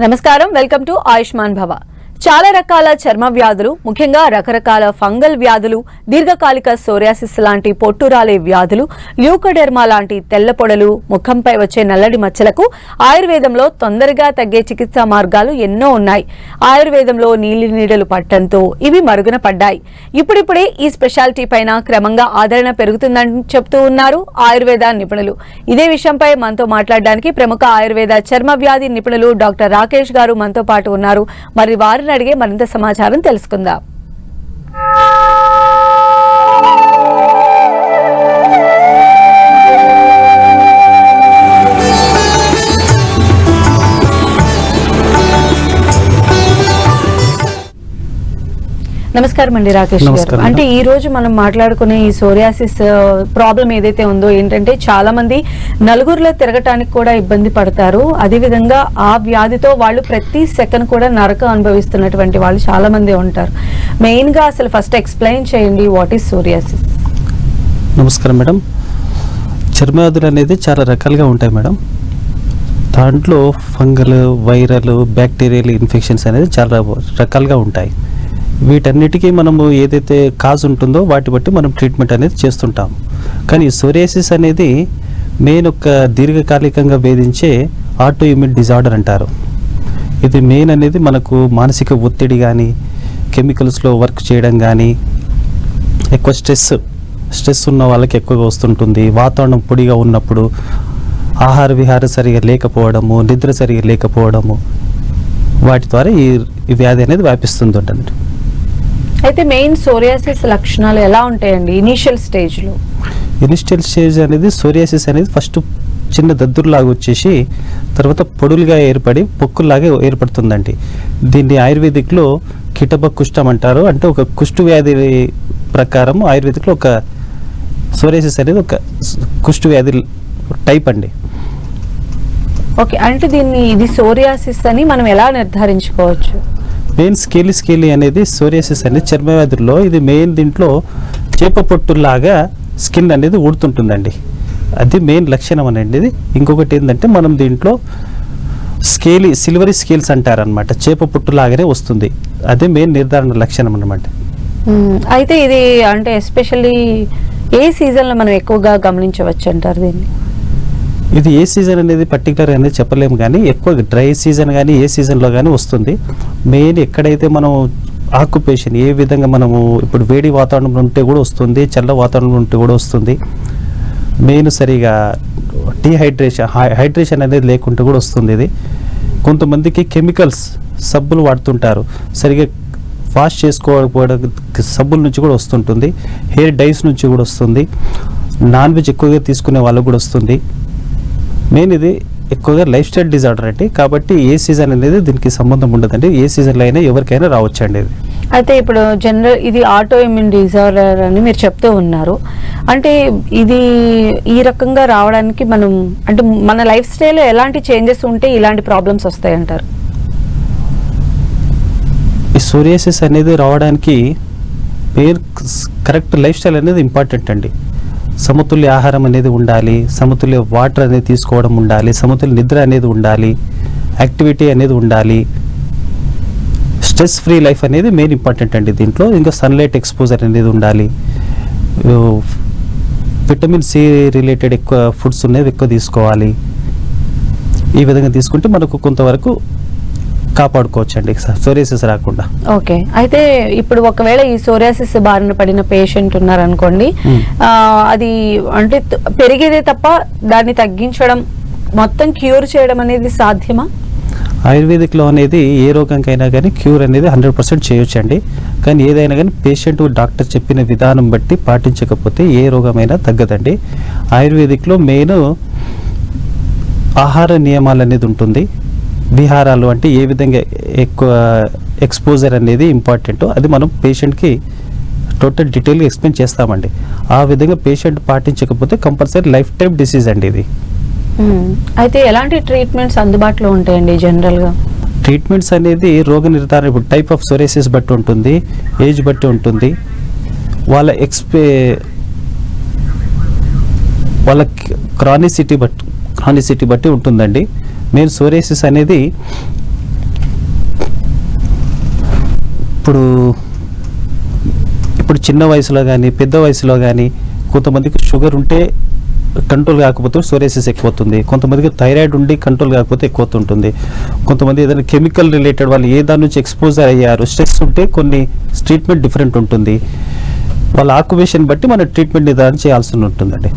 నమస్కారం, welcome to Ayushman భవ. చాలా రకాల చర్మ వ్యాధులు, ముఖ్యంగా రకరకాల ఫంగల్ వ్యాధులు, దీర్ఘకాలిక సోరియాసిస్ లాంటి పొట్టురాలే వ్యాధులు, ల్యూకోడెర్మా లాంటి తెల్ల పొడలు, ముఖంపై వచ్చే నల్లటి మచ్చలకు ఆయుర్వేదంలో తొందరగా తగ్గే చికిత్సా మార్గాలు ఎన్నో ఉన్నాయి. ఆయుర్వేదంలో నీళ్లు పట్టడంతో ఇవి మరుగున పడ్డాయి. ఇప్పుడిప్పుడే ఈ స్పెషాలిటీ పైన క్రమంగా ఆదరణ పెరుగుతుందని చెప్తూ ఉన్నారు ఆయుర్వేద నిపుణులు. ఇదే విషయంపై మనతో మాట్లాడడానికి ప్రముఖ ఆయుర్వేద చర్మ వ్యాధి నిపుణులు డాక్టర్ రాకేష్ గారు మనతో పాటు ఉన్నారు. మరి వారిని అడిగే మరింత సమాచారం తెలుసుకుందాం. నమస్కారం అండి రాకేష్ గారు. అంటే ఈ రోజు మనం మాట్లాడుకునే ఈ సోరియాసిస్ ప్రాబ్లం ఏదైతే ఉందో ఏంటంటే చాలా మంది నలుగురిలో తిరగటానికి కూడా ఇబ్బంది పడతారు. అదేవిధంగా ఆ వ్యాధితో వాళ్ళు ప్రతి సెకండ్ కూడా నరకం అనుభవిస్తున్నటువంటి వాళ్ళు చాలా మంది ఉంటారు. మెయిన్ గా అసలు ఫస్ట్ ఎక్స్ప్లెయిన్ చేయండి, వాట్ ఈస్ సోరియాసిస్? నమస్కారం మేడం. చర్మవ్యాధులు అనేది చాలా రకాలుగా ఉంటాయి మేడం. దాంట్లో ఫంగల్, వైరల్, బ్యాక్టీరియల్ ఇన్ఫెక్షన్స్ అనేది చాలా రకాలుగా ఉంటాయి. వీటన్నిటికీ మనము ఏదైతే కాజ్ ఉంటుందో వాటి బట్టి మనం ట్రీట్మెంట్ అనేది చేస్తుంటాం. కానీ సోరియాసిస్ అనేది మెయిన్ ఒక దీర్ఘకాలికంగా వేధించే ఆటో ఇమ్యూన్ డిజార్డర్ అంటారు. ఇది మెయిన్ అనేది మనకు మానసిక ఒత్తిడి కానీ, కెమికల్స్లో వర్క్ చేయడం కానీ, ఎక్కువ స్ట్రెస్ ఉన్న వాళ్ళకి ఎక్కువగా వస్తుంటుంది. వాతావరణం పొడిగా ఉన్నప్పుడు ఆహార విహారం సరిగా లేకపోవడము, నిద్ర సరిగా లేకపోవడము, వాటి ద్వారా ఈ వ్యాధి అనేది వ్యాపిస్తుంది ఉంటుంది. అయితే మెయిన్ సోరియాసిస్ లక్షణాలు ఎలా ఉంటాయండి ఇనిషియల్ స్టేజ్లో? ఇనిషియల్ స్టేజ్ అనేది సోరియాసిస్ అనేది ఫస్ట్ చిన్న దద్దురులాగా వచ్చేసి తర్వాత పొడులుగా ఏర్పడి పొక్కుల్లాగా ఏర్పడుతుందండి. దీన్ని ఆయుర్వేదిక్లో కిటబ కుష్టం అంటారు. అంటే ఒక కుష్టు వ్యాధి ప్రకారం ఆయుర్వేదిక్లో ఒక సోరియాసిస్ అనేది ఒక కుష్టు వ్యాధి టైప్ అండి. ఓకే, అంటే ఇది సోరియాసిస్ అని మనం ఎలా నిర్ధారించుకోవచ్చు? మెయిన్ స్కేలీ అనేది సోరియాసిస్ అనేది చర్మవ్యాధుల్లో ఇది మెయిన్. దీంట్లో చేప పొట్టులాగా స్కిన్ అనేది ఊడుతుంటుందండి. అది మెయిన్ లక్షణం అనేది. ఇంకొకటి ఏంటంటే మనం దీంట్లో సిల్వరీ స్కేల్స్ అంటారనమాట. చేప పొట్టులాగానే వస్తుంది. అదే మెయిన్ నిర్ధారణ లక్షణం అనమాట. అయితే ఇది అంటే ఎస్పెషల్లీ ఏ సీజన్లో మనం ఎక్కువగా గమనించవచ్చు అంటారు దీన్ని? ఇది ఏ సీజన్ అనేది పర్టికులర్ అనేది చెప్పలేము, కానీ ఎక్కువ డ్రై సీజన్ కానీ ఏ సీజన్లో కానీ వస్తుంది. మెయిన్ ఎక్కడైతే మనం ఆక్యుపేషన్ ఏ విధంగా మనము ఇప్పుడు వేడి వాతావరణంలో ఉంటే కూడా వస్తుంది, చల్ల వాతావరణంలో ఉంటే కూడా వస్తుంది. మెయిన్ సరిగా హైడ్రేషన్ అనేది లేకుంటే కూడా వస్తుంది. ఇది కొంతమందికి కెమికల్స్ సబ్బులు వాడుతుంటారు, సరిగా వాష్ చేసుకోకపోవడం సబ్బుల నుంచి కూడా వస్తుంటుంది. హెయిర్ డైస్ నుంచి కూడా వస్తుంది. నాన్ వెజ్ ఎక్కువగా తీసుకునే వాళ్ళకు కూడా వస్తుంది. మెయిన్ ఇది ఎక్కువగా లైఫ్ స్టైల్ డిజార్డర్ అండి. కాబట్టి ఏ సీజన్ అనేది దీనికి సంబంధం ఉండదండి. ఏ సీజన్లో అయినా ఎవరికైనా రావచ్చండి ఇది. అయితే ఇప్పుడు ఇది ఆటో ఇమ్యూన్ డిజార్డర్ అని మీరు చెప్తూ ఉన్నారు. అంటే ఇది ఈ రకంగా రావడానికి మన లైఫ్ స్టైల్లో ఎలాంటి చేంజెస్ ఉంటే ఇలాంటి ప్రాబ్లమ్స్ వస్తాయి అంటారు? ఈ సోరియాసిస్ అనేది రావడానికి కరెక్ట్ లైఫ్ స్టైల్ అనేది ఇంపార్టెంట్ అండి. సమతుల్య ఆహారం అనేది ఉండాలి, సమతుల్య వాటర్ అనేది తీసుకోవడం ఉండాలి, సమతుల్య నిద్ర అనేది ఉండాలి, యాక్టివిటీ అనేది ఉండాలి, స్ట్రెస్ ఫ్రీ లైఫ్ అనేది మెయిన్ ఇంపార్టెంట్ అండి. దీంట్లో ఇంకా సన్లైట్ ఎక్స్పోజర్ అనేది ఉండాలి, విటమిన్ సి రిలేటెడ్ ఎక్కువ ఫుడ్స్ అనేవి ఎక్కువ తీసుకోవాలి. ఈ విధంగా తీసుకుంటే మనకు కొంతవరకు కాపాడుకోవచ్చు అండి సోరియాసిస్ రాకుండా. ఓకే, అయితే ఇప్పుడు ఒకవేళ ఈ సోరియాసిస్ బారిన పడిన పేషెంట్ ఉన్నారనుకోండి, అది అంటే పెరిగేదే తప్ప దాన్ని తగ్గించడం, మొత్తం క్యూర్ చేయడం అనేది సాధ్యమా? ఆయుర్వేదిక్లో అనేది ఏ రోగంకైనా కానీ క్యూర్ అనేది 100% చేయొచ్చు అండి. కానీ ఏదైనా కానీ పేషెంట్ డాక్టర్ చెప్పిన విధానం బట్టి పాటించకపోతే ఏ రోగమైనా తగ్గదండి. ఆయుర్వేదిక్లో మెయిన్ ఆహార నియమాలు అనేది ఉంటుంది. విహారాలు అంటే ఏ విధంగా ఎక్కువ ఎక్స్పోజర్ అనేది ఇంపార్టెంట్, అది మనం పేషెంట్కి టోటల్ డీటెయిల్గా ఎక్స్ప్లెయిన్ చేస్తామండి. ఆ విధంగా పేషెంట్ పాటించకపోతే కంపల్సరీ లైఫ్ టైం డిసీజ్ అండి ఇది. అయితే ఎలాంటి ట్రీట్మెంట్స్ అందుబాటులో ఉంటాయండి జనరల్గా? ట్రీట్మెంట్స్ అనేది రోగ నిర్ధారణ ఇప్పుడు టైప్ ఆఫ్ సోరియాసిస్ బట్టి ఉంటుంది, ఏజ్ బట్టి ఉంటుంది, వాళ్ళ క్రానిసిటీ బట్టి ఉంటుందండి. మెయిన్ సోరియాసిస్ అనేది ఇప్పుడు చిన్న వయసులో కానీ పెద్ద వయసులో కానీ కొంతమందికి షుగర్ ఉంటే కంట్రోల్ కాకపోతే సోరియాసిస్ ఎక్కువ అవుతుంది, కొంతమందికి థైరాయిడ్ ఉండి కంట్రోల్ కాకపోతే ఎక్కువ అవుతుంటుంది, కొంతమంది ఏదైనా కెమికల్ రిలేటెడ్ వాళ్ళు ఏ దాని నుంచి ఎక్స్పోజర్ అయ్యారు, స్ట్రెస్ ఉంటే కొన్ని ట్రీట్మెంట్ డిఫరెంట్ ఉంటుంది. వాళ్ళ ఆక్యుపేషన్ బట్టి మన ట్రీట్మెంట్ నిర్ధారణ చేయాల్సి ఉంటుందండి.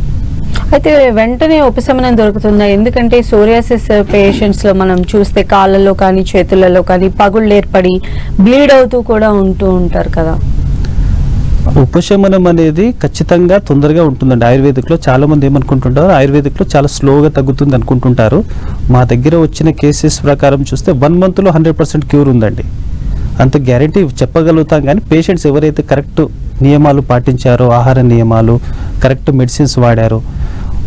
అయితే వెంటనే ఉపశమనం దొరుకుతుందా? ఎందుకంటే సోరియాసిస్ పేషెంట్స్ లో మనం చూస్తే కాళ్ళలో కానీ చేతులలో కానీ పగుళ్ళు ఏర్పడి బ్లీడ్ అవుతూ కూడా ఉంటూ ఉంటారు కదా. ఉపశమనం అనేది ఖచ్చితంగా తొందరగా ఉంటుందండి. ఆయుర్వేదిక్లో చాలా మంది ఏమనుకుంటుంటారు, ఆయుర్వేదిక్లో చాలా స్లోగా తగ్గుతుంది అనుకుంటుంటారు. మా దగ్గర వచ్చిన కేసెస్ ప్రకారం చూస్తే 1 monthలో 100% క్యూర్ ఉందండి. అంత గ్యారంటీ చెప్పగలుగుతాం. కానీ పేషెంట్స్ ఎవరైతే కరెక్ట్ నియమాలు పాటించారో, ఆహార నియమాలు, కరెక్ట్ మెడిసిన్స్ వాడారో,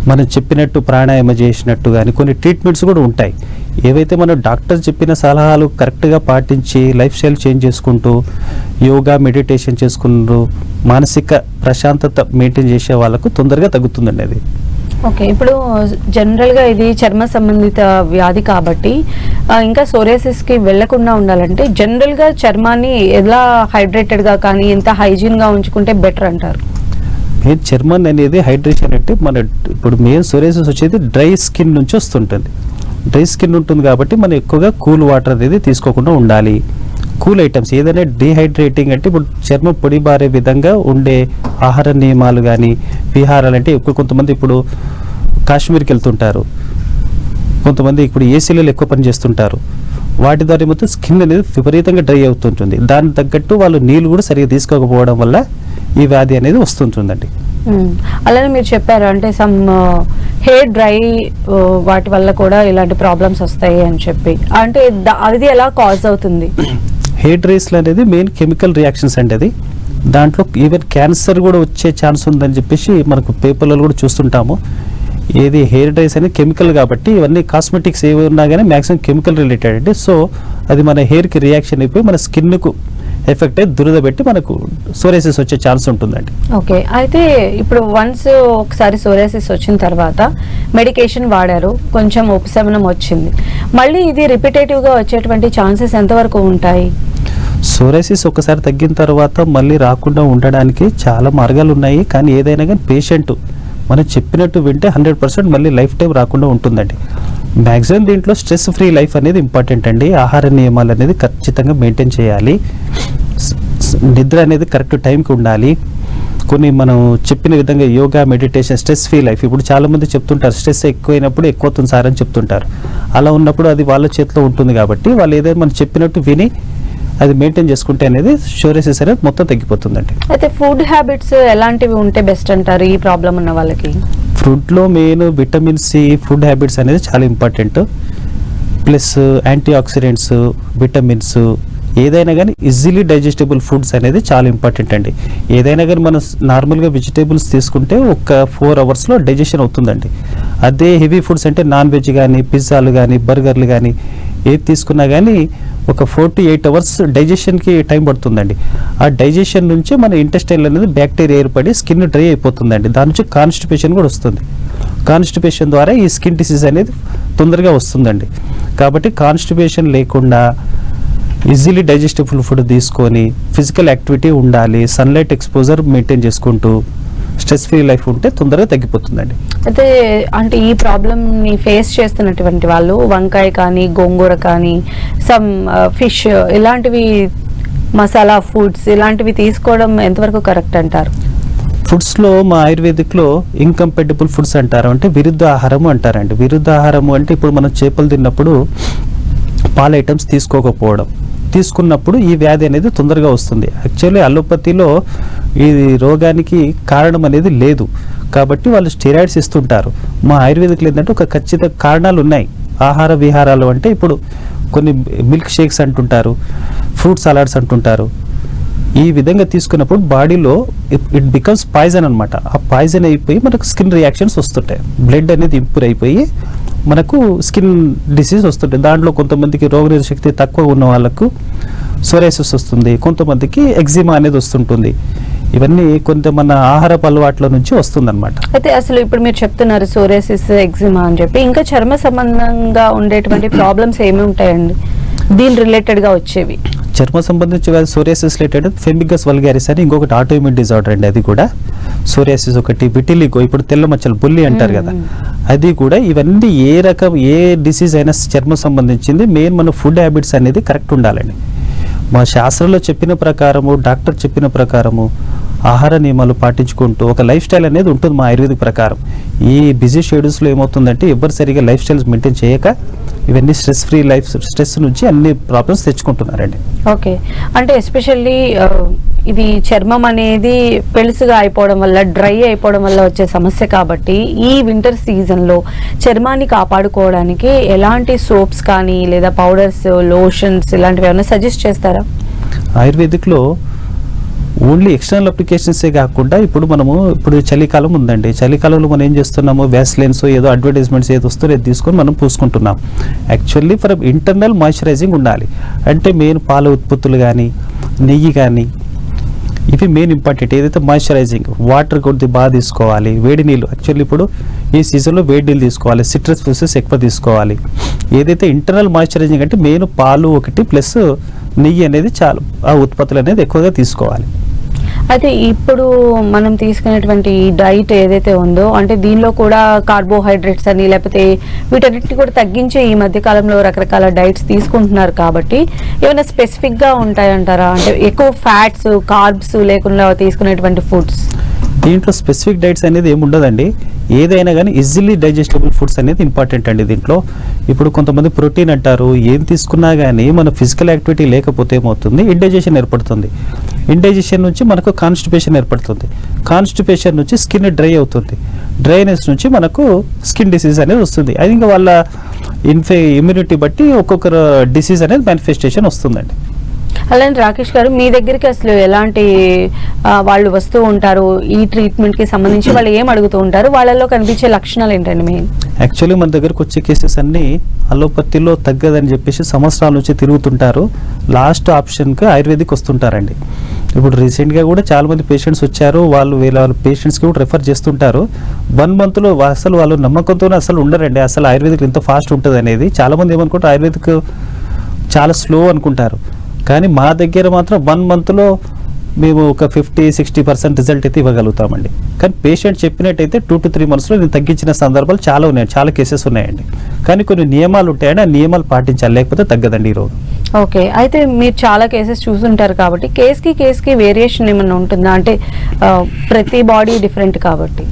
మనం చెప్పినట్టు ప్రాణాయామ చేసినట్టు కానీ కొన్ని ట్రీట్మెంట్స్ కూడా ఉంటాయి. ఏవైతే మన డాక్టర్ చెప్పిన సలహాలు కరెక్ట్గా పాటించి లైఫ్ స్టైల్ చేంజ్ చేసుకుంటూ యోగా మెడిటేషన్ చేసుకుంటూ మానసిక ప్రశాంతత మెయింటైన్ చేసే వాళ్ళకు తొందరగా తగ్గుతుందండి అది. ఓకే, ఇప్పుడు జనరల్గా ఇది చర్మ సంబంధిత వ్యాధి కాబట్టి ఇంకా సోరియాసిస్కి వెళ్లకుండా ఉండాలంటే జనరల్గా చర్మాన్ని ఎలా హైడ్రేటెడ్గా కానీ ఎంత హైజీన్గా ఉంచుకుంటే బెటర్ అంటారు? మెయిన్ చర్మం అనేది హైడ్రేషన్ అంటే ఇప్పుడు మెయిన్ సోరియాసిస్ వచ్చేది డ్రై స్కిన్ నుంచి వస్తుంటుంది. డ్రై స్కిన్ ఉంటుంది కాబట్టి మనం ఎక్కువగా కూల్ వాటర్ అనేది తీసుకోకుండా ఉండాలి. కూల్ ఐటమ్స్ ఏదైనా డీహైడ్రేటింగ్ అంటే ఇప్పుడు చర్మం పొడి బారే విధంగా ఉండే ఆహార నియమాలు కానీ విహారాలు అంటే ఎక్కువ కొంతమంది ఇప్పుడు కాశ్మీర్కి వెళ్తుంటారు, కొంతమంది ఇప్పుడు ఏసీలలో ఎక్కువ పని చేస్తుంటారు. వాటి ద్వారా మొత్తం స్కిన్ అనేది విపరీతంగా డ్రై అవుతుంటుంది. దానికి తగ్గట్టు వాళ్ళు నీళ్ళు కూడా సరిగా తీసుకోకపోవడం వల్ల ఈ వ్యాధి అనేది వస్తుంటుందండి. అలానే మీరు చెప్పారు అంటే సమ్ హెయిర్ డ్రై వాటి వల్ల కూడా ఇలాంటి ప్రాబ్లమ్స్ వస్తాయి అని చెప్పి, అంటే అది ఎలా కాజ్ అవుతుంది? హెయిర్ డ్రైస్లు అనేది మెయిన్ కెమికల్ రియాక్షన్స్ అండి. అది దాంట్లో ఈవెన్ క్యాన్సర్ కూడా వచ్చే ఛాన్స్ ఉందని చెప్పేసి మనకు పేపర్లలో కూడా చూస్తుంటాము. ఏది హెయిర్ డ్రైస్ అనేది కెమికల్ కాబట్టి ఇవన్నీ కాస్మెటిక్స్ ఏవి ఉన్నా కానీ మ్యాక్సిమం కెమికల్ రిలేటెడ్ అండి. సో అది మన హెయిర్కి రియాక్షన్ అయిపోయి మన స్కిన్కు ఎఫెక్ట్ అయ్యి దురద పెట్టి మనకు సోరియాసిస్ వచ్చే ఛాన్స్ ఉంటుందండి. ఓకే, అయితే ఇప్పుడు ఒకసారి సోరియాసిస్ వచ్చిన తర్వాత మెడికేషన్ వాడారు, కొంచెం ఉపశమనం వచ్చింది, మళ్ళీ ఇది రిపిటేటివ్గా వచ్చేటువంటి ఛాన్సెస్ ఎంతవరకు ఉంటాయి? సోరియాసిస్ ఒకసారి తగ్గిన తర్వాత మళ్ళీ రాకుండా ఉండడానికి చాలా మార్గాలు ఉన్నాయి. కానీ ఏదైనా కానీ పేషెంట్ మనం చెప్పినట్టు వింటే 100% మళ్ళీ లైఫ్ టైం రాకుండా ఉంటుందండి. మ్యాక్సిమం దీంట్లో స్ట్రెస్ ఫ్రీ లైఫ్ అనేది ఇంపార్టెంట్ అండి. ఆహార నియమాలు అనేది ఖచ్చితంగా మెయింటైన్ చేయాలి. నిద్ర అనేది కరెక్ట్ టైంకి ఉండాలి. కొన్ని మనం చెప్పిన విధంగా yoga meditation stress free life. ఇప్పుడు చాలామంది చెప్తుంటారు స్ట్రెస్ ఎక్కువైనప్పుడు ఎక్కువ అవుతుంది సార్ అని చెప్తుంటారు. అలా ఉన్నప్పుడు అది వాళ్ళ చేతిలో ఉంటుంది కాబట్టి వాళ్ళు ఏదైనా మనం చెప్పినట్టు విని అది మెయింటైన్ చేసుకుంటే అనేది సోరియాసిస్ అనేది మొత్తం తగ్గిపోతుందండి. అయితే ఫుడ్ హ్యాబిట్స్ ఎలాంటివి ఉంటే బెస్ట్ అంటారు ఈ ప్రాబ్లం ఉన్న వాళ్ళకి? ఫుడ్లో main vitamin C food habits అనేది చాలా important. Plus antioxidants, vitamins ఏదైనా కానీ ఈజీలీ డైజెస్టబుల్ ఫుడ్స్ అనేది చాలా ఇంపార్టెంట్ అండి. ఏదైనా కానీ మనం నార్మల్గా వెజిటేబుల్స్ తీసుకుంటే ఒక 4 hours డైజెషన్ అవుతుందండి. అదే హెవీ ఫుడ్స్ అంటే నాన్ వెజ్ కానీ పిజ్జాలు కానీ బర్గర్లు కానీ ఏది తీసుకున్నా కానీ ఒక 4 to 8 hours డైజెషన్కి టైం పడుతుందండి. ఆ డైజెషన్ నుంచి మన ఇంటెస్టైన్ అనేది బ్యాక్టీరియా ఏర్పడి స్కిన్ డ్రై అయిపోతుందండి. దాని నుంచి కాన్స్టిపేషన్ కూడా వస్తుంది. కాన్స్టిపేషన్ ద్వారా ఈ స్కిన్ డిసీజ్ అనేది తొందరగా వస్తుందండి. కాబట్టి కాన్స్టిపేషన్ లేకుండా ఈజీలీ డైజెస్టబుల్ ఫుడ్ తీసుకొని ఫిజికల్ యాక్టివిటీ ఉండాలి, సన్లైట్ ఎక్స్పోజర్ మెయింటైన్ చేసుకుంటూ స్ట్రెస్ ఫ్రీ లైఫ్ ఉంటే తొందరగా తగ్గిపోతుందండి. అయితే అంటే ఈ ప్రాబ్లమ్ని ఫేస్ చేస్తున్నటువంటి వాళ్ళు వంకాయ కానీ గోంగూర కానీ సమ్ ఫిష్ ఇలాంటివి మసాలా ఫుడ్స్ ఇలాంటివి తీసుకోవడం ఎంతవరకు కరెక్ట్ అంటారు? ఫుడ్స్లో మా ఆయుర్వేదిక్లో ఇంకంపాటిబుల్ ఫుడ్స్ అంటారు, అంటే విరుద్ధ ఆహారము అంటారండి. విరుద్ధ ఆహారము అంటే ఇప్పుడు మనం చేపలు తిన్నప్పుడు పాల ఐటమ్స్ తీసుకోకపోవడం, తీసుకున్నప్పుడు ఈ వ్యాధి అనేది తొందరగా వస్తుంది. యాక్చువల్లీ అలోపతిలో ఈ రోగానికి కారణం అనేది లేదు కాబట్టి వాళ్ళు స్టెరాయిడ్స్ ఇస్తుంటారు. మా ఆయుర్వేదిక్లో ఏంటంటే ఒక ఖచ్చిత కారణాలు ఉన్నాయి. ఆహార విహారాలు అంటే ఇప్పుడు కొన్ని మిల్క్ షేక్స్ అంటుంటారు, ఫ్రూట్ సలాడ్స్ అంటుంటారు. ఈ విధంగా తీసుకున్నప్పుడు బాడీలో ఇట్ బికమ్స్ పాయిజన్ అనమాట. ఆ పాయిజన్ అయిపోయి మనకు స్కిన్ రియాక్షన్స్ వస్తుంటాయి. బ్లడ్ అనేది ఇంప్రూవ్ అయిపోయి మనకు స్కిన్ డిసీజ్ వస్తుంటాయి. దాంట్లో కొంతమందికి రోగనిరోధక శక్తి తక్కువ ఉన్న వాళ్ళకు సోరియాసిస్ వస్తుంది, కొంతమందికి ఎగ్జిమా అనేది వస్తుంటుంది. ఇవన్నీ కొంత మన ఆహారపు అలవాట్ల నుంచి వస్తుందన్నమాట. అయితే అసలు ఇప్పుడు మీరు చెప్తున్నారు సోరియాసిస్, ఎగ్జిమా అని చెప్పి, ఇంకా చర్మ సంబంధంగా ఉండేటువంటి ప్రాబ్లమ్స్ ఏమి ఉంటాయండి దీని రిలేటెడ్గా వచ్చేవి? చర్మ సంబంధించి వ్యాధి సోరియాసిస్ రిలేటెడ్ ఫెమిగస్ వల్గారిస్ అని ఇంకొకటి ఆటోఇమ్యూన్ డిజార్డర్ అండి. అది కూడా సోరియాసిస్ ఒకటి, విటిలిగో, ఇప్పుడు తెల్ల మచ్చలు బుల్లి అంటారు కదా, అది కూడా. ఇవన్నీ ఏ డిసీజ్ అయినా చర్మం సంబంధించింది, మెయిన్ మన ఫుడ్ హ్యాబిట్స్ అనేది కరెక్ట్ ఉండాలండి. మా శాస్త్రంలో చెప్పిన ప్రకారము, డాక్టర్ చెప్పిన ప్రకారము ఆహార నియమాలు పాటించుకుంటూ ఒక లైఫ్ స్టైల్ అనేది ఉంటుంది మా ఆయుర్వేదిక్ ప్రకారం. ఈ బిజీ షెడ్యూల్స్లో ఏమవుతుందంటే ఎవరు సరిగా లైఫ్ స్టైల్స్ మెయింటైన్ చేయక ఇవన్నీ స్ట్రెస్ నుంచి అన్ని ప్రాబ్లమ్స్ తెచ్చుకుంటున్నారండి. ఓకే, అంటే ఎస్పెషల్లీ ఇది చర్మం అనేది పెళుసుగా అయిపోవడం వల్ల, డ్రై అయిపోవడం వల్ల వచ్చే సమస్య కాబట్టి ఈ వింటర్ సీజన్లో చర్మాన్ని కాపాడుకోవడానికి ఎలాంటి సోప్స్ కానీ లేదా పౌడర్స్, లోషన్స్ ఇలాంటివి ఏమైనా సజెస్ట్ చేస్తారా? ఆయుర్వేదిక్లో ఓన్లీ ఎక్స్టర్నల్ అప్లికేషన్సే కాకుండా ఇప్పుడు చలికాలం ఉందండి. చలికాలంలో మనం ఏం చేస్తున్నాము, వ్యాస్లైన్స్ ఏదో అడ్వర్టైజ్మెంట్స్ ఏదో వస్తుందో అది తీసుకొని మనం పూసుకుంటున్నాం. యాక్చువల్లీ ఫర్ ఇంటర్నల్ మాయిశ్చరైజింగ్ ఉండాలి. అంటే మెయిన్ పాల ఉత్పత్తులు కానీ, నెయ్యి కానీ, ఇవి మెయిన్ ఇంపార్టెంట్. ఏదైతే మాయిశ్చరైజింగ్, వాటర్ కొద్దిగా బాగా తీసుకోవాలి, వేడి నీళ్ళు. యాక్చువల్లీ ఇప్పుడు ఈ సీజన్లో వేడి నీళ్ళు తీసుకోవాలి, సిట్రస్ ఫ్రూట్స్ ఎక్కువ తీసుకోవాలి. ఏదైతే ఇంటర్నల్ మాయిశ్చరైజింగ్ అంటే మెయిన్ పాలు ఒకటి ప్లస్ నెయ్యి అనేది చాలు, ఆ ఉత్పత్తులు అనేది ఎక్కువగా తీసుకోవాలి. అయితే ఇప్పుడు మనం తీసుకునేటువంటి డైట్ ఏదైతే ఉందో, అంటే దీనిలో కూడా కార్బోహైడ్రేట్స్ అని లేకపోతే వీటన్నిటిని కూడా తగ్గించే ఈ మధ్య కాలంలో రకరకాల డైట్స్ తీసుకుంటున్నారు కాబట్టి ఏమైనా స్పెసిఫిక్గా ఉంటాయంటారా? అంటే ఎక్కువ ఫ్యాట్స్, కార్బ్స్ లేకుండా తీసుకునేటువంటి ఫుడ్స్. దీంట్లో స్పెసిఫిక్ డైట్స్ అనేది ఏమి ఉండదండి. ఏదైనా కానీ ఈజీలీ డైజెస్టబుల్ ఫుడ్స్ అనేది ఇంపార్టెంట్ అండి. దీంట్లో ఇప్పుడు కొంతమంది ప్రోటీన్ అంటారు, ఏం తీసుకున్నా కానీ మన ఫిజికల్ యాక్టివిటీ లేకపోతే ఏమవుతుంది, ఇండైజెషన్ ఏర్పడుతుంది. ఇండైజెషన్ నుంచి మనకు కాన్స్టిపేషన్ ఏర్పడుతుంది. కాన్స్టిపేషన్ నుంచి స్కిన్ డ్రై అవుతుంది. డ్రైనెస్ నుంచి మనకు స్కిన్ డిసీజ్ అనేది వస్తుంది. అది ఇంకా వాళ్ళ ఇమ్యూనిటీ బట్టి ఒక్కొక్కరు డిసీజ్ అనేది మేనిఫెస్టేషన్ వస్తుందండి. అలానే రాకేష్ గారు, మీ దగ్గరికి అసలు ఎలాంటి వాళ్ళు వస్తూ ఉంటారు? ఈ ట్రీట్మెంట్కి సంబంధించి వాళ్ళు ఏం అడుగుతూ ఉంటారు? వాళ్ళలో కనిపించే లక్షణాలు ఏంటండి మెయిన్? యాక్చువల్లీ మన దగ్గరకు వచ్చే కేసెస్ అన్నీ అలోపతిలో తగ్గదని చెప్పేసి సంవత్సరాల నుంచి తిరుగుతుంటారు. లాస్ట్ ఆప్షన్కి ఆయుర్వేదిక్ వస్తుంటారండి. ఇప్పుడు రీసెంట్గా కూడా చాలామంది పేషెంట్స్ వచ్చారు. వాళ్ళ పేషెంట్స్కి కూడా రెఫర్ చేస్తుంటారు. 1 monthలో అసలు వాళ్ళు నమ్మకంతోనే అసలు ఉండరండి. అసలు ఆయుర్వేదిక్ ఇంత ఫాస్ట్ ఉంటుంది అనేది. చాలామంది ఏమనుకుంటారు ఆయుర్వేదిక్ చాలా స్లో అనుకుంటారు. కానీ మా దగ్గర మాత్రం 1 monthలో మేము ఒక 50-60% రిజల్ట్ అయితే ఇవ్వగలుగుతామండి. కానీ పేషెంట్ చెప్పినట్టయితే 2 to 3 monthsలో నేను తగ్గించిన సందర్భాలు చాలా ఉన్నాయి, చాలా కేసెస్ ఉన్నాయండి. కానీ కొన్ని నియమాలు ఉంటాయండి, ఆ నియమాలు పాటించాలి, లేకపోతే తగ్గదండి ఈ రోగం. ఓకే, అయితే మీరు చాలా కేసెస్ చూసుంటారు కాబట్టి కేస్కి వేరియేషన్ ఏమైనా ఉంటుందా? అంటే ప్రతి బాడీ డిఫరెంట్ కాబట్టి.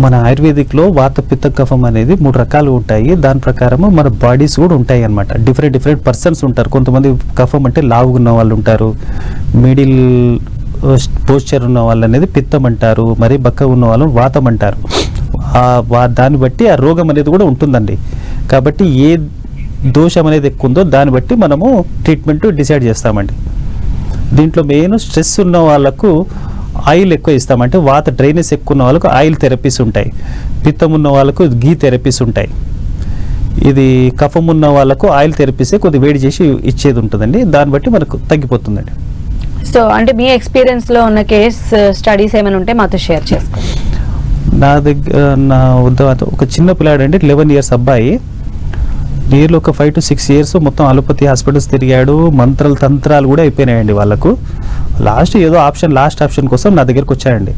మన ఆయుర్వేదిక్లో వాత, పిత్త, కఫం అనేది 3 రకాలు ఉంటాయి. దాని ప్రకారము మన బాడీస్ కూడా ఉంటాయి అన్నమాట. డిఫరెంట్ పర్సన్స్ ఉంటారు. కొంతమంది కఫం అంటే లావుగా ఉన్న వాళ్ళు ఉంటారు, మిడిల్ పోస్చర్ ఉన్న వాళ్ళు అనేది పిత్తం అంటారు, మరి బక్క ఉన్న వాళ్ళు వాతం అంటారు. దాన్ని బట్టి ఆ రోగం అనేది కూడా ఉంటుందండి. కాబట్టి ఏ దోషం అనేది ఎక్కువ ఉందో దాన్ని బట్టి మనము ట్రీట్మెంట్ డిసైడ్ చేస్తామండి. దీంట్లో మెయిన్ స్ట్రెస్ ఉన్న వాళ్ళకు ఆయిల్ ఎక్కువ ఇస్తామంటే వాత డ్రైనెస్ ఎక్కువ ఉన్న వాళ్ళకు ఆయిల్ థెరపీస్ ఉంటాయి. పిత్తం ఉన్న వాళ్ళకు గీ థెరపీస్ ఉంటాయి. ఇది కఫం ఉన్న వాళ్ళకు ఆయిల్ థెరపీసే కొద్దిగా వేడి చేసి ఇచ్చేది ఉంటుందండి. దాన్ని బట్టి మనకు తగ్గిపోతుందండి. సో అంటే మీ ఎక్స్పీరియన్స్లో ఉన్న కేస్ స్టడీస్ ఏమైనా ఉంటే మాతో షేర్ చేసుకోండి. నా వద్ద ఒక చిన్న పిల్లాడండి, 11 years అబ్బాయి. నియర్లీ ఒక 5 to 6 years మొత్తం అలోపతి హాస్పిటల్స్ తిరిగాడు. మంత్రాలు తంత్రాలు కూడా అయిపోయినాయండి వాళ్ళకు. లాస్ట్ ఆప్షన్ కోసం నా దగ్గరకు వచ్చాయండి.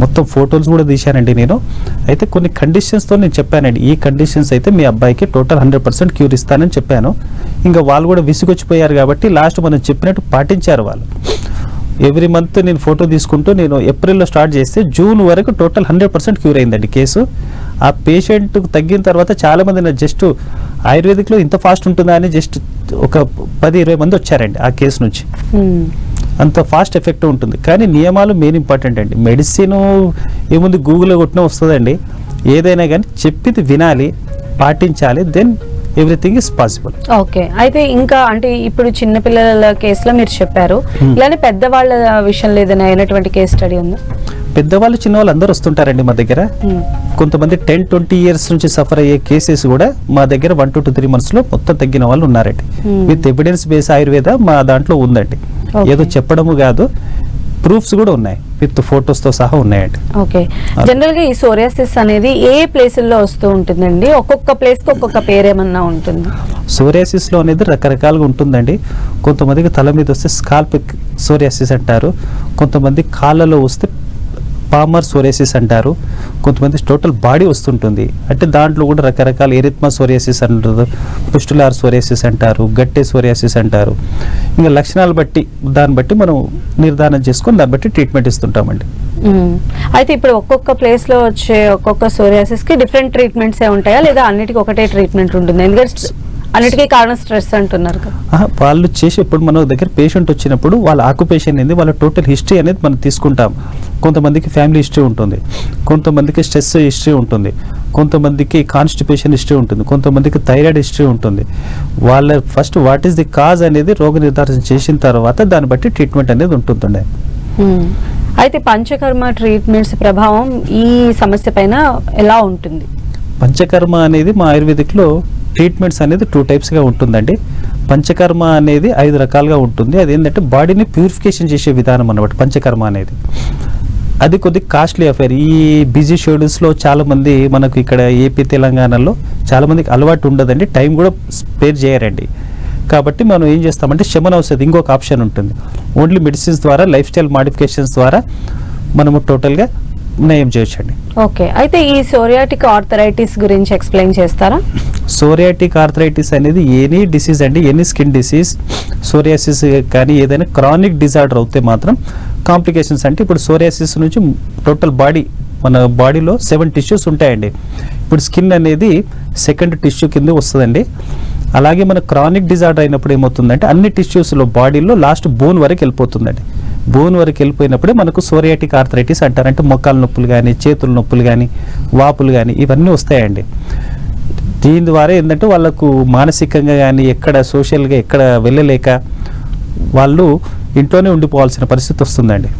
మొత్తం ఫోటోస్ కూడా తీశానండి నేను. అయితే కొన్ని కండిషన్స్తో నేను చెప్పానండి, ఈ కండిషన్స్ అయితే మీ అబ్బాయికి టోటల్ 100% క్యూర్ ఇస్తానని చెప్పాను. ఇంకా వాళ్ళు కూడా విసుగొచ్చిపోయారు కాబట్టి లాస్ట్ మనం చెప్పినట్టు పాటించారు వాళ్ళు. ఎవ్రీ మంత్ నేను ఫోటో తీసుకుంటూ నేను ఏప్రిల్లో స్టార్ట్ చేస్తే జూన్ వరకు టోటల్ 100% క్యూర్ అయిందండి కేసు. ఆ పేషెంట్ తగ్గిన తర్వాత చాలామంది నా జస్ట్ ఆయుర్వేదిక్లో ఇంత ఫాస్ట్ ఉంటుందా అని జస్ట్ ఒక 10-20 మంది వచ్చారండి ఆ కేసు నుంచి. అంత ఫాస్ట్ ఎఫెక్ట్ ఉంటుంది. కానీ నియమాలు మెయిన్ ఇంపార్టెంట్ అండి. మెడిసిన్ ఏముంది, గూగుల్లో కొట్టినా వస్తుందండి. ఏదైనా కానీ చెప్పింది వినాలి, పాటించాలి, then everything is possible. Okay, అయితే ఇంకా అంటే ఇప్పుడు చిన్నపిల్లల కేసులో మీరు చెప్పారు, ఇలానే పెద్దవాళ్ళ విషయంలో ఏదైనా అయినటువంటి కేసు స్టడీ ఉందా? పెద్దవాళ్ళు, చిన్నవాళ్ళు అందరూ వస్తుంటారండి మా దగ్గర. కొంతమంది 10-20 years నుంచి సఫర్ అయ్యే కేసెస్ కూడా మా దగ్గర 1 to 3 monthsలో మొత్తం తగ్గిన వాళ్ళు ఉన్నారండి. విత్ ఎవిడెన్స్ బేస్ ఆయుర్వేద మా దాంట్లో ఉందండి. ఏదో చెప్పడము కాదు, ప్రూఫ్స్ కూడా ఉన్నాయి, విత్ ఫొటోస్తో సహా ఉన్నాయండి. ఓకే, జనరల్ గా ఈ సోరియాసిస్ అనేది ఏ ప్లేసుల్లో వస్తూ ఉంటుందండి? ఒక్కొక్క ప్లేస్ కి ఒక్కొక్క పేరేమన్నా ఉంటుంది? సోరియాసిస్లో అనేది రకరకాలుగా ఉంటుందండి. కొంతమందికి తల మీద వస్తే స్కాల్పిక్ సోరియాసిస్ అంటారు, కొంతమంది కాళ్ళలో వస్తే పామర్ సోరియాసిస్ అంటారు, కొంతమంది టోటల్ బాడీ వస్తుంటుంది. అంటే దాంట్లో కూడా రకరకాల ఎరిథ్మా సోరియాసిస్ అంటారు, పుస్టులార్ సోరియాసిస్ అంటారు, గట్టే సోరియాసిస్ అంటారు. ఇంకా లక్షణాలు బట్టి దాన్ని బట్టి మనం నిర్ధారణ చేసుకొని దాన్ని బట్టి ట్రీట్మెంట్ ఇస్తుంటామండి. అయితే ఇప్పుడు ఒక్కొక్క ప్లేస్ లో వచ్చే ఒక్కొక్క సోరియాసిస్ కి డిఫరెంట్ ట్రీట్మెంట్స్ ఉంటాయా, లేదా అన్నిటికీ ఒకటే ట్రీట్మెంట్ ఉంటుంది? ఎందుకంటే అన్నిటికీ కారణం స్ట్రెస్ అంటున్నారు కదా. వాళ్ళు చేసి ఇప్పుడు మన దగ్గర పేషెంట్ వచ్చినప్పుడు వాళ్ళ ఆక్యుపేషన్ ఏంది, వాళ్ళ టోటల్ హిస్టరీ అనేది మనం తీసుకుంటాం. కొంతమందికి ఫ్యామిలీ హిస్టరీ ఉంటుంది, కొంతమందికి స్ట్రెస్ హిస్టరీ ఉంటుంది, కొంతమందికి కాన్స్టిపేషన్ హిస్టరీ ఉంటుంది, కొంతమందికి థైరాయిడ్ హిస్టరీ ఉంటుంది. వాళ్ళ first what is the cause అనేది రోగ నిర్ధారణ చేసిన తర్వాత దాన్ని బట్టి ట్రీట్మెంట్ అనేది ఉంటుందండి. అయితే పంచకర్మ ట్రీట్మెంట్స్ ప్రభావం ఈ సమస్య పైన ఎలా ఉంటుంది? పంచకర్మ అనేది మా ఆయుర్వేదిక్లో ట్రీట్మెంట్స్ అనేది 2 టైప్స్గా ఉంటుందండి. పంచకర్మ అనేది 5 రకాలుగా ఉంటుంది. అదేంటంటే బాడీని ప్యూరిఫికేషన్ చేసే విధానం అన్నమాట పంచకర్మ అనేది. అది కొద్దిగా కాస్ట్లీ అఫైర్. ఈ బిజీ షెడ్యూల్స్లో చాలామంది మనకు ఇక్కడ ఏపీ తెలంగాణలో చాలామందికి అలవాటు ఉండదండి, టైం కూడా స్పేర్ చేయరండి. కాబట్టి మనం ఏం చేస్తామంటే శమన ఔషధి ఇంకొక ఆప్షన్ ఉంటుంది. ఓన్లీ మెడిసిన్స్ ద్వారా, లైఫ్ స్టైల్ మాడిఫికేషన్స్ ద్వారా మనము టోటల్గా నయం చేయొచ్చండి. ఓకే, అయితే ఈ సోరియాటిక్ ఆర్థరైటిస్ గురించి ఎక్స్ప్లెయిన్ చేస్తారా? సోరియాటిక్ ఆర్థరైటిస్ అనేది ఎనీ డిసీజ్ అండి, ఎనీ స్కిన్ డిసీజ్, సోరియాసిస్ కానీ ఏదైనా క్రానిక్ డిజార్డర్ అవుతే మాత్రం కాంప్లికేషన్స్ అంటే ఇప్పుడు సోరియాసిస్ నుంచి టోటల్ బాడీ, మన బాడీలో 7 టిష్యూస్ ఉంటాయండి. ఇప్పుడు స్కిన్ అనేది సెకండ్ టిష్యూ కింద వస్తుందండి. అలాగే మన క్రానిక్ డిజార్డర్ అయినప్పుడు ఏమవుతుందంటే అన్ని టిష్యూస్లో బాడీలో లాస్ట్ బోన్ వరకు వెళ్ళిపోతుందండి. బోన్ వరకు వెళ్ళిపోయినప్పుడే మనకు సోరియాటిక్ ఆర్థరైటిస్ అంటారు. అంటే మొక్కల నొప్పులు కానీ, చేతుల నొప్పులు కానీ, వాపులు కానీ ఇవన్నీ వస్తాయండి. దీని ద్వారా ఏంటంటే వాళ్ళకు మానసికంగా కానీ ఎక్కడ సోషల్గా ఎక్కడ వెళ్ళలేక వాళ్ళు ఇంట్లోనే ఉండిపోవాల్సిన పరిస్థితి వస్తుందండి.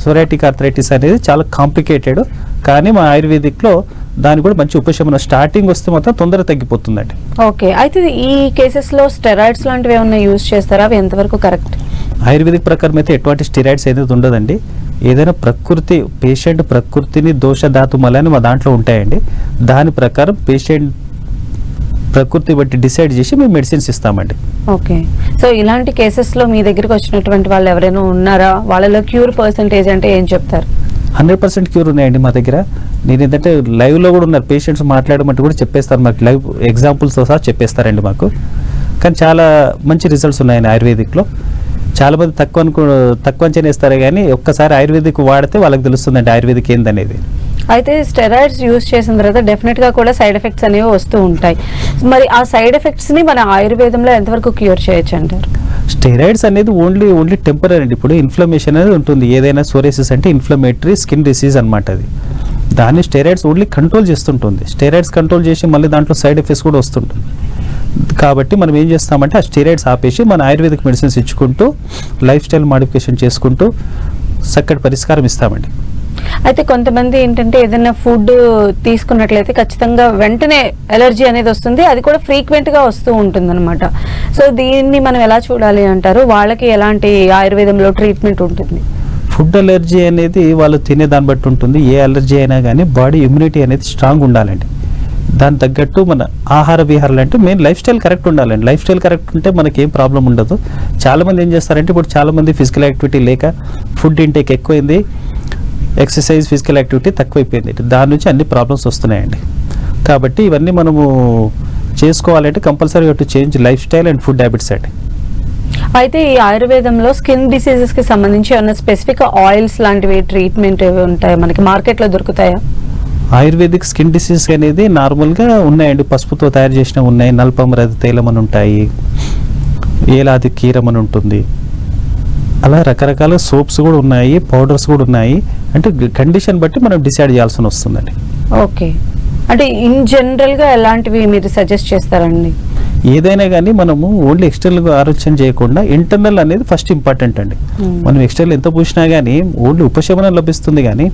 సోరియాటిక్ ఆర్థరైటిస్ అనేది చాలా కాంప్లికేటెడ్, కానీ మా ఆయుర్వేదిక్లో దాని కూడా మంచి ఉపశమనం. స్టార్టింగ్ వస్తే మాత్రం తొందరగా తగ్గిపోతుందండి. ఓకే, అయితే ఈ కేసెస్ లో స్టెరాయిడ్స్ లాంటివి ఏమైనా యూజ్ చేస్తారా? అవి ఎంతవరకు కరెక్ట్? ఆయుర్వేదిక్ ప్రకారం అయితే ఎటువంటి స్టెరాయిడ్స్ అనేది ఉండదండి. ఏదైనా ప్రకృతి పేషెంట్ ప్రకృతిని దోషధాతు మలని మా దాంట్లో ఉంటాయండి. దాని ప్రకారం పేషెంట్ ప్రకృతి బట్టి డిసైడ్ చేసి మేము మెడిసిన్స్ ఇస్తామండి. ఓకే, సో ఇలాంటి కేసెస్లో మీ దగ్గరికి వచ్చినటువంటి వాళ్ళు ఎవరైనా ఉన్నారా? వాళ్ళలో క్యూర్ పర్సంటేజ్ అంటే ఏం చెప్తారు? 100% క్యూర్ ఉన్నాయండి మా దగ్గర. నేను ఏంటంటే లైవ్లో కూడా ఉన్నారు పేషెంట్స్, మాట్లాడమంటే కూడా చెప్పేస్తారు మాకు, లైవ్ ఎగ్జాంపుల్స్తో సహా చెప్పేస్తారండి మాకు. కానీ చాలా మంచి రిజల్ట్స్ ఉన్నాయండి ఆయుర్వేదిక్లో. చాలామంది తక్కువ అంచనా వేస్తారు, కానీ ఒక్కసారి ఆయుర్వేదిక్ వాడితే వాళ్ళకి తెలుస్తుందండి ఆయుర్వేదిక్ ఏందనేది. అయితే స్టెరాయిడ్స్ యూజ్ చేసిన తర్వాత డెఫినెట్గా కూడా సైడ్ ఎఫెక్ట్స్ అనేవి వస్తూ ఉంటాయి. మరి ఆ సైడ్ ఎఫెక్ట్స్ని మన ఆయుర్వేదంలో ఎంతవరకు క్యూర్ చేయొచ్చు అంటారు? స్టెరాయిడ్స్ అనేది ఓన్లీ టెంపరీ అండి. ఇప్పుడు ఇన్ఫ్లమేషన్ అనేది ఉంటుంది. ఏదైనా సోరియాసిస్ అంటే ఇన్ఫ్లమేటరీ స్కిన్ డిసీజ్ అనమాట అది. దాన్ని స్టెరాయిడ్స్ ఓన్లీ కంట్రోల్ చేస్తుంటుంది. స్టెరాయిడ్స్ కంట్రోల్ చేసి మళ్ళీ దాంట్లో సైడ్ ఎఫెక్ట్స్ కూడా వస్తుంటుంది. కాబట్టి మనం ఏం చేస్తామంటే ఆ స్టెరాయిడ్స్ ఆపేసి మన ఆయుర్వేదిక్ మెడిసిన్స్ ఇచ్చుకుంటూ లైఫ్ స్టైల్ మాడిఫికేషన్ చేసుకుంటూ చక్కటి పరిష్కారం ఇస్తామండి. అయితే కొంతమంది ఏంటంటే ఏదైనా ఫుడ్ తీసుకున్నట్లయితే ఖచ్చితంగా వెంటనే ఎలర్జీ అనేది వస్తుంది, అది కూడా ఫ్రీక్వెంట్గా వస్తూ ఉంటుంది అనమాట. సో దీన్ని మనం ఎలా చూడాలి అంటారు? వాళ్ళకి ఎలాంటి ఆయుర్వేదంలో ట్రీట్మెంట్ ఉంటుంది? ఫుడ్ అలర్జీ అనేది వాళ్ళు తినే దాన్ని బట్టి ఉంటుంది. ఏ అలర్జీ అయినా కానీ బాడీ ఇమ్యూనిటీ అనేది స్ట్రాంగ్ ఉండాలండి. దాని తగ్గట్టు మన ఆహార విహారాలు అంటే మెయిన్ లైఫ్ స్టైల్ కరెక్ట్ ఉండాలండి. లైఫ్ స్టైల్ కరెక్ట్ ఉంటే మనకి ఏం ప్రాబ్లం ఉండదు. చాలామంది ఏం చేస్తారంటే ఇప్పుడు చాలామంది ఫిజికల్ యాక్టివిటీ లేక ఫుడ్ ఇంటేక్ ఎక్కువైంది, ఎక్సర్సైజ్ ఫిజికల్ యాక్టివిటీ తక్కువైపోయింది, దాని నుంచి అన్ని ప్రాబ్లమ్స్ వస్తున్నాయండి. కాబట్టి ఇవన్నీ మనము చేసుకోవాలంటే compulsory to change life style and food habits అండి. అయితే ఈ ఆయుర్వేదంలో స్కిన్ డిసీజెస్కి సంబంధించి ఏమైనా స్పెసిఫిక్ ఆయిల్స్ లాంటివి ట్రీట్మెంట్ ఉంటాయి, మనకి మార్కెట్లో దొరుకుతాయా? ఆయుర్వేదిక్ స్కిన్ డిసీజ్ అనేది నార్మల్గా ఉన్నాయండి. పసుపుతో తయారు చేసినవి ఉన్నాయి, నల్పమరది తైలం అని ఉంటాయి, ఏలాది కీరం అని ఉంటుంది, అలా రకరకాల సోప్స్ కూడా ఉన్నాయి, పౌడర్స్ కూడా ఉన్నాయి. అంటే కండిషన్ బట్టి మనం డిసైడ్ చేయాల్సి వస్తుందండి. ఓకే, అంటే ఇన్ జనరల్గా ఎలాంటివి మీరు సజెస్ట్ చేస్తారండి? ఏదైనా కానీ మనము ఓన్లీ ఎక్స్టర్నల్గా ఆలోచన చేయకుండా ఇంటర్నల్ అనేది ఫస్ట్ ఇంపార్టెంట్ అండి. మనం ఎక్స్టర్నల్ ఎంత పూసినా కానీ ఓన్లీ ఉపశమనం లభిస్తుంది, కానీ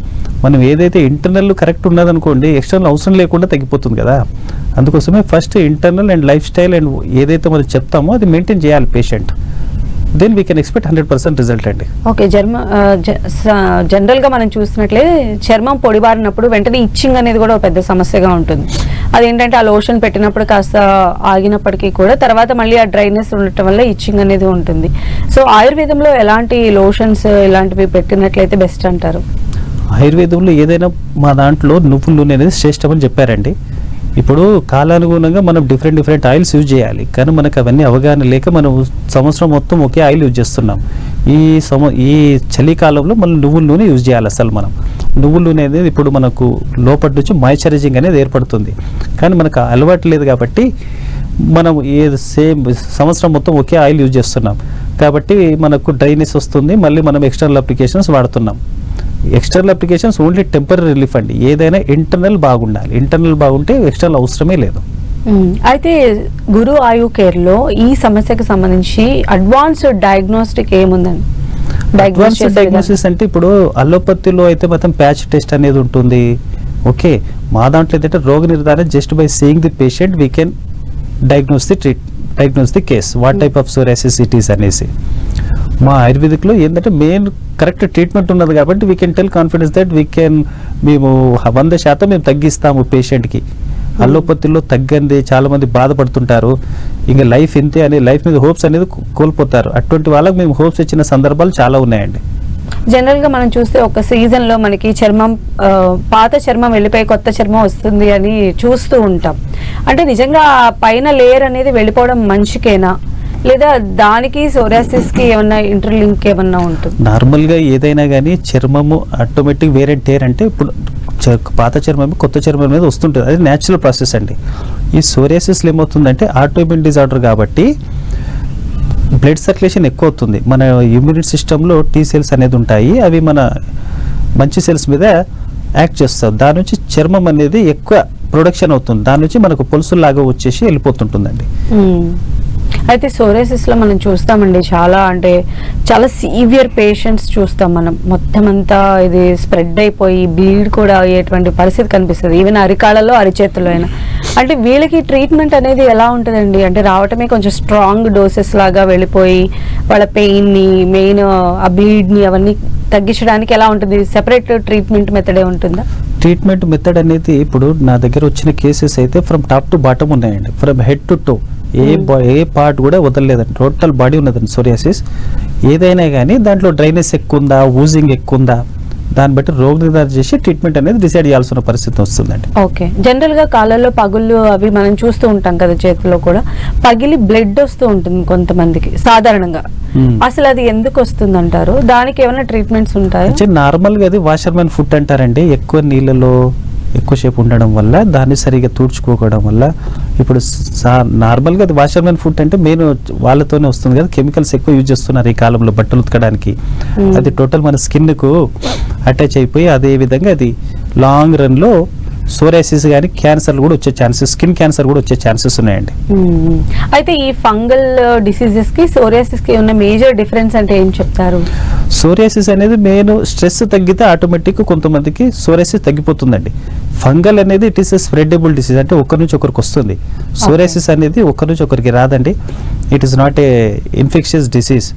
మనం ఏదైతే ఇంటర్నల్ కరెక్ట్ ఉన్నదనుకోండి ఎక్స్టర్నల్ అవసరం లేకుండా తగ్గిపోతుంది కదా. అందుకోసమే first internal and lifestyle and ఏదైతే మనం చెప్తామో అది మెయింటైన్ చేయాలి patient. Then we can expect 100% result అండి. ఓకే, జనరల్ గా మనం చూసినట్లే చర్మం పొడిబారినప్పుడు వెంటనే ఇచ్చింగ్ అనేది కూడా ఒక పెద్ద సమస్యగా ఉంటుంది. అదేంటంటే ఆ లోషన్ పెట్టినప్పుడు కాస్త ఆగినప్పటికీ కూడా తర్వాత మళ్ళీ ఆ డ్రైనెస్ ఉండటం వల్ల ఇచ్చింగ్ అనేది ఉంటుంది. సో ఆయుర్వేదంలో ఎలాంటి లోషన్స్ ఇలాంటివి పెట్టినట్లయితే బెస్ట్ అంటారు? ఆయుర్వేదంలో ఏదైనా మా దాంట్లో నువ్వుల నూనె అనేది శ్రేష్టమని చెప్పారండి. ఇప్పుడు కాలానుగుణంగా మనం డిఫరెంట్ ఆయిల్స్ యూజ్ చేయాలి, కానీ మనకు అవన్నీ అవగాహన లేక మనం సంవత్సరం మొత్తం ఒకే ఆయిల్ యూజ్ చేస్తున్నాం. ఈ చలికాలంలో మనం నువ్వుల నూనె యూజ్ చేయాలి. అసలు మనం నువ్వుల నూనె అనేది ఇప్పుడు మనకు లోపటి నుంచి మాయిశ్చరైజింగ్ అనేది ఏర్పడుతుంది, కానీ మనకు అలవాటు లేదు కాబట్టి మనం సేమ్ సంవత్సరం మొత్తం ఒకే ఆయిల్ యూజ్ చేస్తున్నాం కాబట్టి మనకు డ్రైనెస్ వస్తుంది. మళ్ళీ మనం ఎక్స్టర్నల్ అప్లికేషన్స్ వాడుతున్నాం. External applications only temporary relief అండి. ఏదైనా ఇంటర్నల్ బాగుండాలి, ఇంటర్నల్ బాగుంటే ఎక్స్టర్నల్ అవసరమే లేదు. అయితే గురు ఆయు కేర్ లో ఈ సమస్యకు సంబంధించి అడ్వాన్స్డ్ డయాగ్నోస్టిక్ ఏముందండి? అడ్వాన్స్డ్ డయాగ్నోసిస్ అంటే ఇప్పుడు అలోపతిలో అయితే మొత్తం ప్యాచ్ టెస్ట్ అనేది ఉంటుంది. ఓకే, మా దాంట్లో ఏంటంటే రోగ నిర్ధారణ just by seeing the patient we can diagnose the case what type of psoriasis it is అనేసి. మా ఆయుర్వేదిక్లో ఏంటంటే మెయిన్ కరెక్ట్ ట్రీట్మెంట్ ఉన్నది కాబట్టి we can tell confidence that మేము 100% మేము తగ్గిస్తాము పేషెంట్కి. అల్లోపతిలో తగ్గంది చాలా మంది బాధపడుతుంటారు, ఇంకా లైఫ్ ఇంతే అని లైఫ్ మీద హోప్స్ అనేది కోల్పోతారు. అటువంటి వాళ్ళకి మేము హోప్స్ ఇచ్చిన సందర్భాలు చాలా ఉన్నాయండి. జనరల్ గా మనం చూస్తే ఒక సీజన్ లో మనకి చర్మం పాత చర్మం వెళ్ళిపోయి కొత్త చర్మం వస్తుంది అని చూస్తూ ఉంటాం. అంటే నిజంగా పైన లేయర్ అనేది వెళ్ళిపోవడం మంచికేనా, లేదా దానికి సోరియాసిస్ కి ఏమన్నా ఇంటర్లింక్ ఏమన్నా ఉంటుంది? నార్మల్ గా ఏదైనా కానీ చర్మము ఆటోమేటిక్ వేరే టేర్ అంటే ఇప్పుడు పాత చర్మం కొత్త చర్మం మీద వస్తుంటుంది, అది న్యాచురల్ ప్రాసెస్ అండి. ఈ సోరియాసిస్లో ఏమవుతుందంటే ఆటోఇమ్యూన్ డిజార్డర్ కాబట్టి బ్లడ్ సర్క్యులేషన్ ఎక్కువ అవుతుంది. మన ఇమ్యూనిటీ సిస్టంలో టీ సెల్స్ అనేది ఉంటాయి, అవి మన మంచి సెల్స్ మీద యాక్ట్ చేస్తాం. దాని నుంచి చర్మం అనేది ఎక్కువ ప్రొడక్షన్ అవుతుంది, దాని నుంచి మనకు పొలుసులాగా వచ్చేసి వెళ్ళిపోతుంటుందండి. అయితే సోరియాసిస్ లో మనం చూస్తామండి చాలా సీవియర్ పేషెంట్స్ చూస్తాం మనం. మొత్తం అంతా ఇది స్ప్రెడ్ అయిపోయి బ్లీడ్ కూడా అయ్యేటువంటి పరిస్థితి కనిపిస్తుంది, ఈవెన్ అరికాళ్ళలో అరిచేతుల్లో అయినా. అంటే వీళ్ళకి ట్రీట్మెంట్ అనేది ఎలా ఉంటుందండి? అంటే రావటమే కొంచెం స్ట్రాంగ్ డోసెస్ లాగా వెళ్ళిపోయి వాళ్ళ పెయిన్ని మెయిన్ ఆ బ్లీడ్ని అవన్నీ తగ్గించడానికి ఎలా ఉంటుంది? సెపరేట్ ట్రీట్మెంట్ మెథడే ఉంటుందా? ట్రీట్మెంట్ మెథడ్ అనేది ఇప్పుడు నా దగ్గర వచ్చిన కేసెస్ అయితే ఫ్రమ్ టాప్ టు బాటమ్ ఉన్నాయండి. From head to toe A part కూడా వదలలేదండి, టోటల్ బాడీ ఉన్నదండి సోరియాసిస్. ఏదైనా కానీ దాంట్లో డ్రైనెస్ ఎక్కువ ఉందా, ఊజింగ్ ఎక్కువ ఉందా, దాన్ని బట్టి రోగ నిర్ధారణ చేసి ట్రీట్మెంట్ అనేది డిసైడ్ చేయాల్సిన పరిస్థితి వస్తుందండి. ఓకే, జనరల్ గా కాళ్ళల్లో పగుళ్ళు అవి మనం చూస్తూ ఉంటాం కదా, చేతిలో కూడా పగిలి బ్లడ్ వస్తూ ఉంటుంది కొంతమందికి సాధారణంగా. అసలు అది ఎందుకు వస్తుంది అంటారు? దానికి ఏమైనా ట్రీట్మెంట్స్ ఉంటాయి? నార్మల్ గా అది వాషర్మెన్ ఫుట్ అంటారండి. ఎక్కువ నీళ్ళలో ఎక్కువసేపు ఉండడం వల్ల, దాన్ని సరిగా తూడ్చుకోవడం వల్ల. ఇప్పుడు నార్మల్గా అది వాషర్మెన్ ఫుట్ అంటే మెయిన్ వాళ్ళతోనే వస్తుంది కదా, కెమికల్స్ ఎక్కువ యూజ్ చేస్తున్నారు ఈ కాలంలో బట్టలు ఉతకడానికి. అది టోటల్ మన స్కిన్కు అటాచ్ అయిపోయి అదే విధంగా అది లాంగ్ రన్లో సోరియాసిస్ కానీ క్యాన్సర్ కూడా వచ్చే ఛాన్సెస్, స్కిన్ క్యాన్సర్ కూడా వచ్చే ఛాన్సెస్ ఉన్నాయండి. అయితే ఈ ఫంగల్ డిసీజెస్ కి సోరియాసిస్ కి ఉన్న మేజర్ డిఫరెన్స్ అంటే ఏం చెప్తారు? సోరియాసిస్ అనేది మెయిన్ స్ట్రెస్ తగ్గితే ఆటోమేటిక్ కొంతమందికి సోరియాసిస్ తగ్గిపోతుందండి. ఫంగల్ అనేది ఇట్ ఈస్ ఎ స్ప్రెడబుల్ డిసీజ్, అంటే ఒకరి నుంచి ఒకరికి వస్తుంది. సోరియాసిస్ అనేది ఒకరి నుంచి ఒకరికి రాదండి. It is not a infectious disease,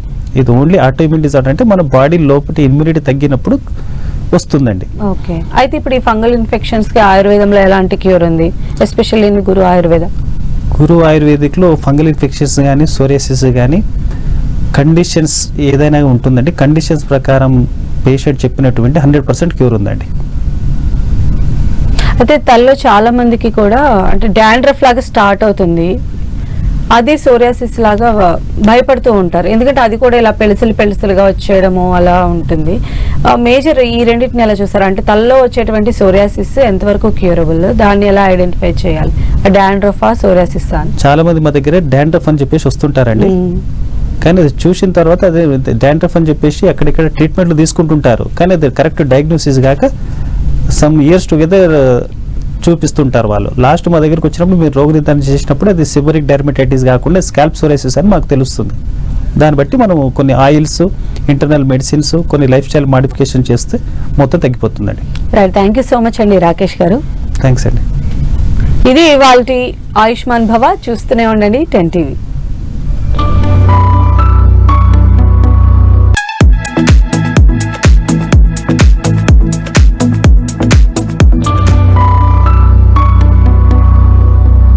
ఇది ఓన్లీ ఆటోఇమ్యూన్ డిజార్డర్, అంటే మన బాడీ లోపల ఇమ్యూనిటీ తగ్గినప్పుడు వస్తుందండి. ఓకే, అయితే ఇప్పుడు ఈ ఫంగల్ ఇన్ఫెక్షన్స్ కి ఆయుర్వేదంలో ఎలాంటి క్యూర్ ఉంది, ఎస్పెషల్లీ ఇన్ గురు ఆయుర్వేద? గురు ఆయుర్వేదిక్లో ఫంగల్ ఇన్ఫెక్షన్స్ కానీ సోరియాసిస్ కానీ కండిషన్స్ ఏదైనా ఉంటుందండి. కండిషన్స్ ప్రకారం పేషెంట్ చెప్పినటువంటి 100% క్యూర్ ఉందండి. అయితే తలలో చాలా మందికి కూడా అంటే డాండ్రఫ్ లాగా స్టార్ట్ అవుతుంది, అది సోరియాసిస్ లాగా భయపడుతూ ఉంటారు, ఎందుకంటే అది కూడా ఇలా పెళుసులుగా వచ్చేయడము అలా ఉంటుంది. మేజర్ ఈ రెండింటిని ఎలా చూస్తారు? అంటే తలలో వచ్చేటువంటి సోరియాసిస్ ఎంతవరకు క్యూరబుల్, దాన్ని ఎలా ఐడెంటిఫై చేయాలి? డాండ్రఫ్ సోరియాసిస్ అని చాలా మంది మా దగ్గర డాండ్రఫ్ అని చెప్పేసి వస్తుంటారండి, కానీ అది చూసిన తర్వాత అదే డాండ్రఫ్ అని చెప్పేసి అక్కడిక్కడ ట్రీట్మెంట్లు తీసుకుంటుంటారు, కానీ అది కరెక్ట్ డయాగ్నోసిస్ కాక సమ్ ఇయర్స్ టుగెదర్ చూపిస్తుంటారు వాళ్ళు. లాస్ట్ మా దగ్గరికి వచ్చినప్పుడు మీరు రోగ నిర్ధారణ చేసినప్పుడు అది సిబరిక్ డెర్మటైటిస్ కాకుండా స్కాల్ప్ సోరియాసిస్ అని మాకు తెలుస్తుంది. దాన్ని బట్టి మనం కొన్ని ఆయిల్స్, ఇంటర్నల్ మెడిసిన్స్, కొన్ని లైఫ్ స్టైల్ మాడిఫికేషన్ చేస్తే మొత్తం తగ్గిపోతుందండి. Right, thank you so much అండి రాకేష్ గారు. థ్యాంక్స్ అండి. ఇది ఇవాల్టి ఆయుష్మాన్ భవ. చూస్తూనే ఉండండి 10 TV.